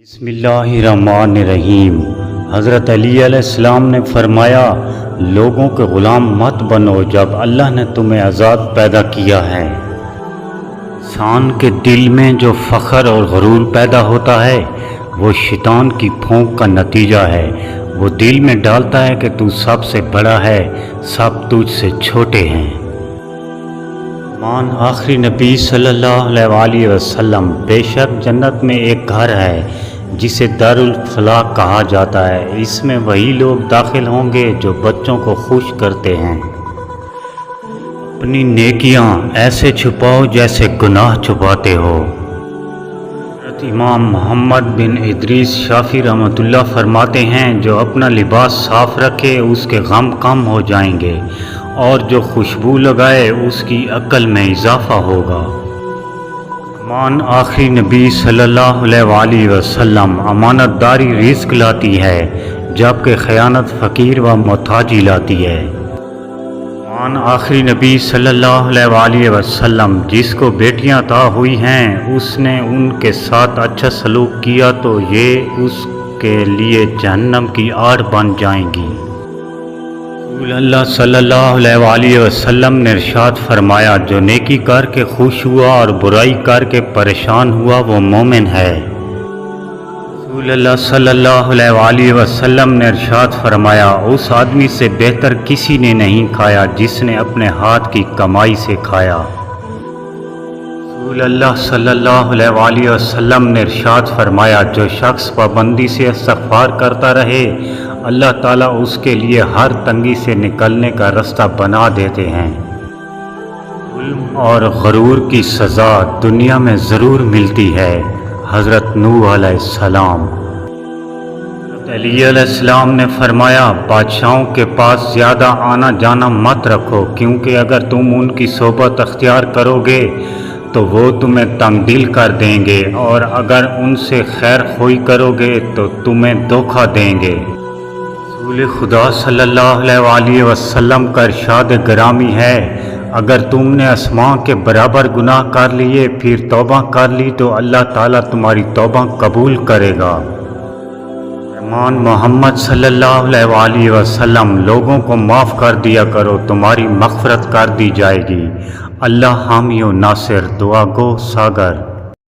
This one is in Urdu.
بسم اللہ الرحمن الرحیم۔ حضرت علی علیہ السلام نے فرمایا، لوگوں کے غلام مت بنو جب اللہ نے تمہیں آزاد پیدا کیا ہے۔ انسان کے دل میں جو فخر اور غرور پیدا ہوتا ہے وہ شیطان کی پھونک کا نتیجہ ہے۔ وہ دل میں ڈالتا ہے کہ تو سب سے بڑا ہے، سب تجھ سے چھوٹے ہیں۔ آخری نبی صلی اللہ علیہ وسلم، بے شک جنت میں ایک گھر ہے جسے دارالفلاح کہا جاتا ہے۔ اس میں وہی لوگ داخل ہوں گے جو بچوں کو خوش کرتے ہیں۔ اپنی نیکیاں ایسے چھپاؤ جیسے گناہ چھپاتے ہو۔ حضرت امام محمد بن ادریس شافعی رحمۃ اللہ فرماتے ہیں، جو اپنا لباس صاف رکھے اس کے غم کم ہو جائیں گے، اور جو خوشبو لگائے اس کی عقل میں اضافہ ہوگا۔ آخری نبی صلی اللہ علیہ وسلم، امانت داری رزق لاتی ہے جبکہ خیانت فقیر و محتاجی لاتی ہے۔ آخری نبی صلی اللہ علیہ وسلم، جس کو بیٹیاں عطا ہوئی ہیں اس نے ان کے ساتھ اچھا سلوک کیا تو یہ اس کے لیے جہنم کی آڑ بن جائیں گی۔ رسول اللہ صلی اللہ علیہ وسلم نے ارشاد فرمایا، جو نیکی کر کے خوش ہوا اور برائی کر کے پریشان ہوا وہ مومن ہے۔ رسول اللہ صلی اللہ علیہ وسلم نے ارشاد فرمایا، اس آدمی سے بہتر کسی نے نہیں کھایا جس نے اپنے ہاتھ کی کمائی سے کھایا۔ رسول اللہ صلی اللہ علیہ وسلم نے ارشاد فرمایا، جو شخص پابندی سے استغفار کرتا رہے اللہ تعالیٰ اس کے لیے ہر تنگی سے نکلنے کا رستہ بنا دیتے ہیں۔ ظلم اور غرور کی سزا دنیا میں ضرور ملتی ہے۔ حضرت نوح علیہ السلام۔ حضرت علی علیہ السلام نے فرمایا، بادشاہوں کے پاس زیادہ آنا جانا مت رکھو، کیونکہ اگر تم ان کی صحبت اختیار کرو گے تو وہ تمہیں تنگ دل کر دیں گے، اور اگر ان سے خیر خواہی کرو گے تو تمہیں دھوکہ دیں گے۔ رسول خدا صلی اللہ علیہ وسلم کا ارشاد گرامی ہے، اگر تم نے آسمان کے برابر گناہ کر لیے پھر توبہ کر لی تو اللہ تعالیٰ تمہاری توبہ قبول کرے گا۔ محمد صلی اللہ علیہ وسلم، لوگوں کو معاف کر دیا کرو، تمہاری مغفرت کر دی جائے گی۔ اللہ حامی و ناصر، دعا گو ساگر۔